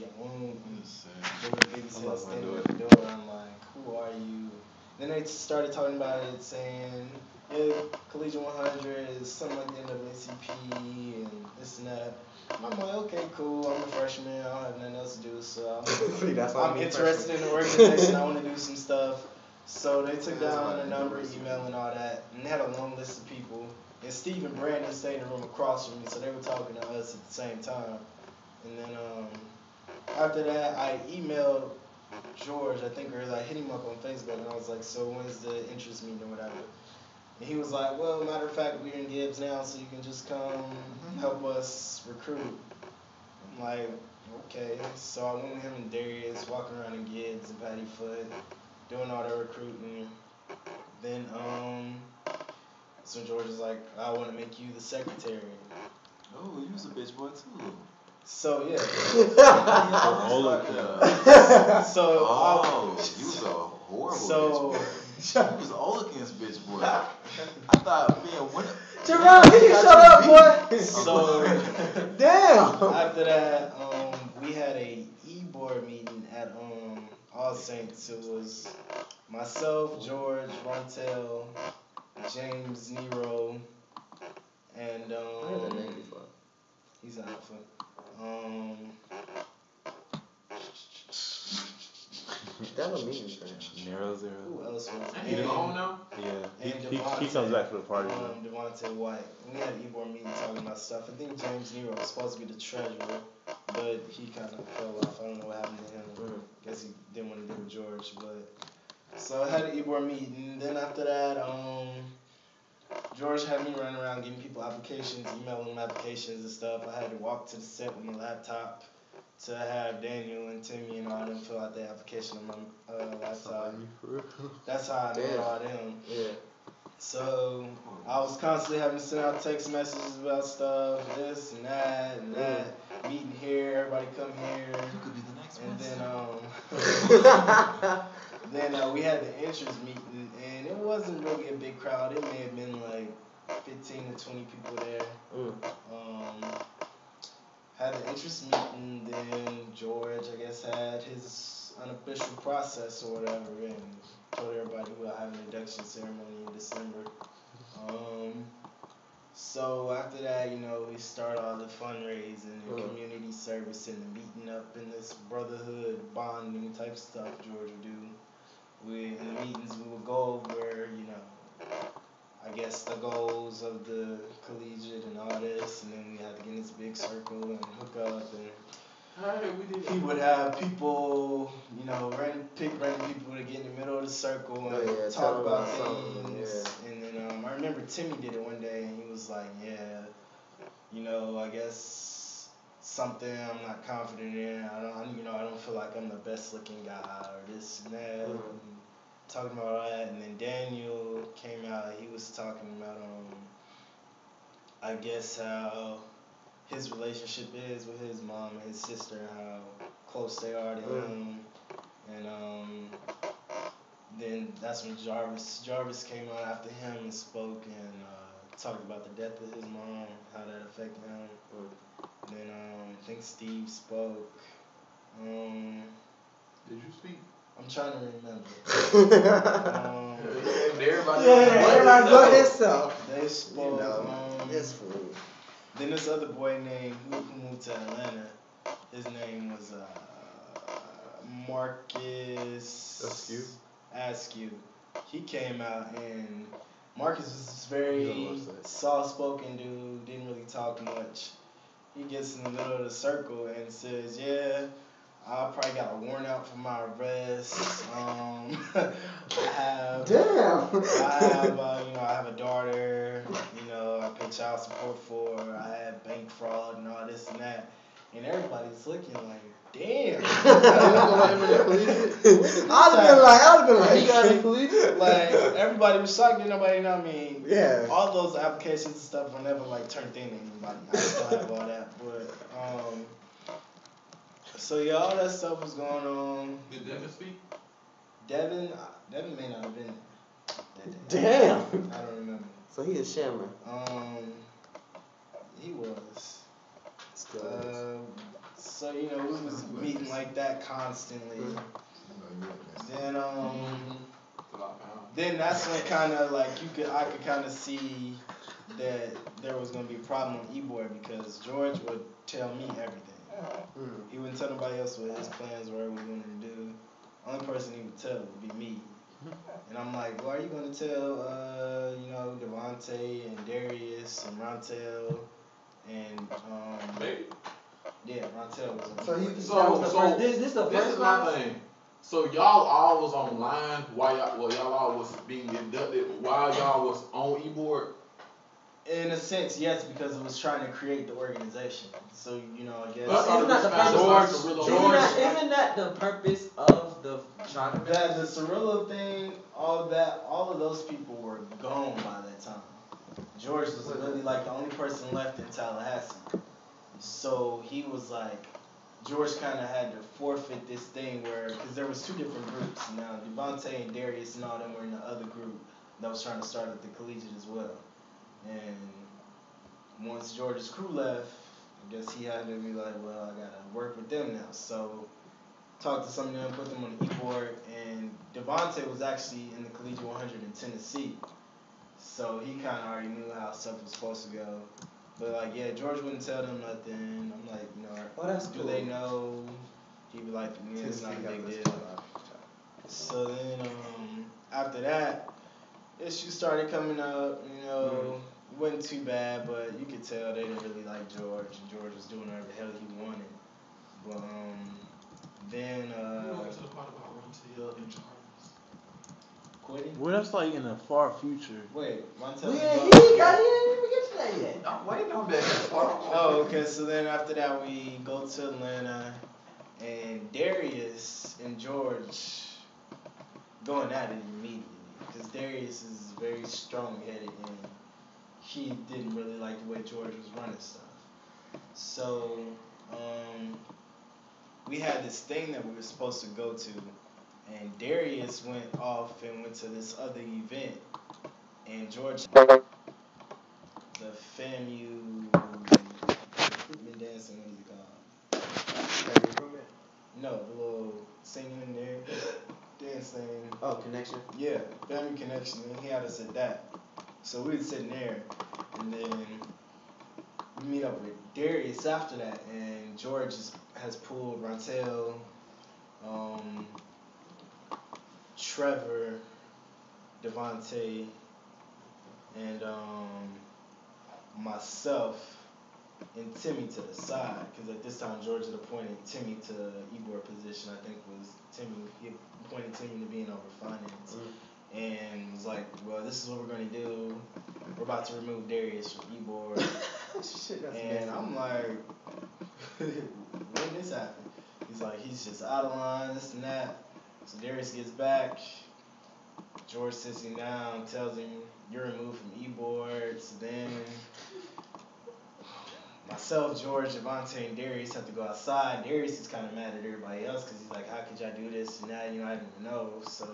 yeah, boom. Yes, Big Big I said love my standing door. at the door. I'm like, who are you? Then they started talking about it, saying, yeah, Collegiate 100 is something like the NAACP and this and that. And I'm like, okay, cool. I'm a freshman. I don't have nothing else to do, so See, that's why I'm interested in the organization. I want to do some stuff. So they took down a number, email, and all that, and they had a long list of people. And Steve and Brandon stayed in the room across from me, so they were talking to us at the same time. And then after that, I emailed George, I think, or like hit him up on Facebook, and I was like, so when's the interest meeting or whatever? And he was like, well, matter of fact, we're in Gibbs now, so you can just come help us recruit. I'm like, okay. So I went with him and Darius, walking around in Gibbs and Patty Foot, doing all the recruiting. Then so George is like, I want to make you the secretary. Oh, you was a bitch boy too. So yeah. All of them. So you was a horrible so, bitch boy. You was all against bitch boy. I thought, man, when Jerome, can you shut up, boy? So damn. After that, we had a e-board meeting at All Saints. It was myself, George, Rontel, James, Nero, and I heard that name before. he's an alpha. That was me, Nero Zero. Who else was it? He home now? Yeah. And He comes back for the party. Devontae White. We had an e-board meeting talking about stuff. I think James Nero was supposed to be the treasurer, but he kind of fell off. I don't know what happened to him. Guess he didn't want to do with George. But so I had an e-board meeting. Then after that, George had me running around getting people applications, emailing them applications and stuff. I had to walk to the set with my laptop to have Daniel and Timmy and all them fill out their application on my laptop. That's how I met all them. Yeah. So I was constantly having to send out text messages about stuff, this and that, meeting here, everybody come here. You could be the next one. And then we had the interest meeting, and it wasn't really a big crowd. It may have been like 15 to 20 people there. Had the interest meeting, then George, I guess, had his unofficial process or whatever, and told everybody we'll have an induction ceremony in December. So after that, we start all the fundraising and community service and the meeting up and this brotherhood bonding type stuff George would do. In the meetings we would go over, I guess the goals of the collegiate and all this, and then we had to get in this big circle and hook up, and he would have people, pick random people to get in the middle of the circle and talk about things. And then I remember Timmy did it one day, and he was like, I guess something I'm not confident in. I don't feel like I'm the best looking guy or this and that. Talking about all that, and then Daniel came out. He was talking about I guess how his relationship is with his mom and his sister, and how close they are to him. And then that's when Jarvis came out after him and spoke and talked about the death of his mom, how that affected him. Then I think Steve spoke. Did you speak? I'm trying to remember. Everybody but himself. They spoke. This fool. Then this other boy named who moved to Atlanta. His name was Marcus Askew. He came out, and Marcus was this very soft-spoken dude. Didn't really talk much. He gets in the middle of the circle and says, "Yeah, I probably got worn out from my arrest. I have a daughter. I pay child support for. I have bank fraud and all this and that." And everybody's looking like, "Damn." I'd have been like, you got any collegiate? Like everybody was shocked. Didn't nobody know. I mean, yeah. All those applications and stuff were never like turned in to anybody. I still have all that, but so yeah, all that stuff was going on. Did Devin speak? Devin may not have been there. Damn. I don't remember. So he a shammer. He was. Still is. So we was meeting like that constantly. Then then that's when kind of like I could kind of see that there was gonna be a problem on Ebor because George would tell me everything. He wouldn't tell nobody else what his plans were, what he wanted to do. Only person he would tell would be me. And I'm like, well, are you gonna tell Devontae and Darius and Rontel and Maybe. yeah, Rontel was on. So he- This is my class? thing. So y'all all was online while y'all all was being inducted while y'all was on e-board. In a sense, yes, because it was trying to create the organization. So I guess. Isn't that the purpose? Isn't that the purpose of the genre? That the Cirillo thing, all of those people were gone by that time. George was really like the only person left in Tallahassee. So he was like, George kind of had to forfeit this thing because there was two different groups. Now Devontae and Darius and all them were in the other group that was trying to start at the collegiate as well. And once George's crew left, I guess he had to be like, well, I gotta work with them now. So talked to some of them, put them on the e-board, and Devontae was actually in the Collegiate 100 in Tennessee. So he kind of already knew how stuff was supposed to go. But like, yeah, George wouldn't tell them nothing. I'm like, that's do cool. they know? He'd be like, yeah, it's not a big deal. So then after that, issues started coming up. It wasn't too bad, but you could tell they didn't really like George, and George was doing whatever the hell he wanted. But then To the part about Rontel and Charles. quitting. Well, that's like in the far future. Wait, Montel. He didn't even get to that yet. I'm waiting on that. Oh, okay. So then after that, we go to Atlanta, and Darius and George going at it immediately because Darius is very strong-headed and he didn't really like the way George was running stuff. So we had this thing that we were supposed to go to, and Darius went off and went to this other event, and George, the FAMU, been dancing, what is it called? No, the little singing in there, dance thing. Oh, connection. Yeah, family connection. And he had us at that. So we were sitting there, and then we meet up with Darius after that, and George has pulled Rontel, Trevor, Devontae, and myself and Timmy to the side, because at this time George had appointed Timmy to the Ebor position. I think was Timmy. He appointed Timmy to being over finance, and was like, "Well, this is what we're gonna do. We're about to remove Darius from Ebor." And I'm like, "When did this happen?" He's like, "He's just out of line, this and that." So Darius gets back. George sits him down, tells him, "You're removed from Ebor." So then myself, George, Devontae, and Darius have to go outside. Darius is kind of mad at everybody else because he's like, how could y'all do this and that? I didn't even know. So,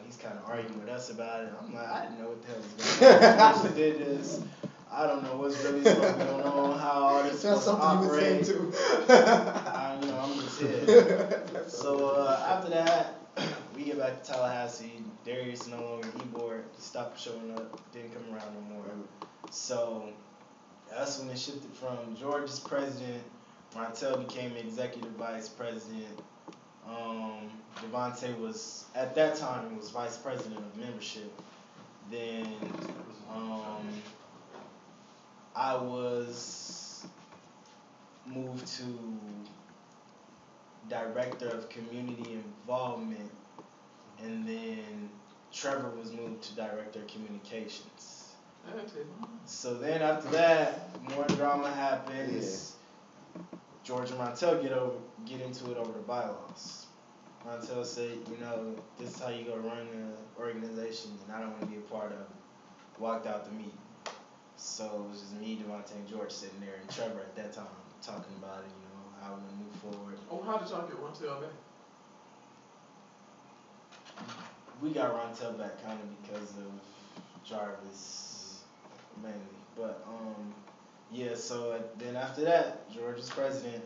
he's kind of arguing with us about it. I'm like, I didn't know what the hell was going on. I just did this. I don't know what's really going on, how all this is supposed to operate. I'm just here. So, after that, we get back to Tallahassee. Darius no longer Ebor. He stopped showing up. Didn't come around no more. So that's when it shifted from George as president. Rontel became executive vice president. Devontae was, at that time, was vice president of membership. Then I was moved to director of community involvement, and then Trevor was moved to director of communications. So then after that, more drama happens. Yeah. George and Rontel get into it over the bylaws. Rontel said, this is how you go run the organization, and I don't want to be a part of it. Walked out the meeting. So it was just me, Devontae, and George sitting there, and Trevor at that time talking about it, how we want to move forward. Oh, how did y'all get Rontel back? We got Rontel back kind of because of Jarvis, mainly. But, yeah, so then after that, George was president.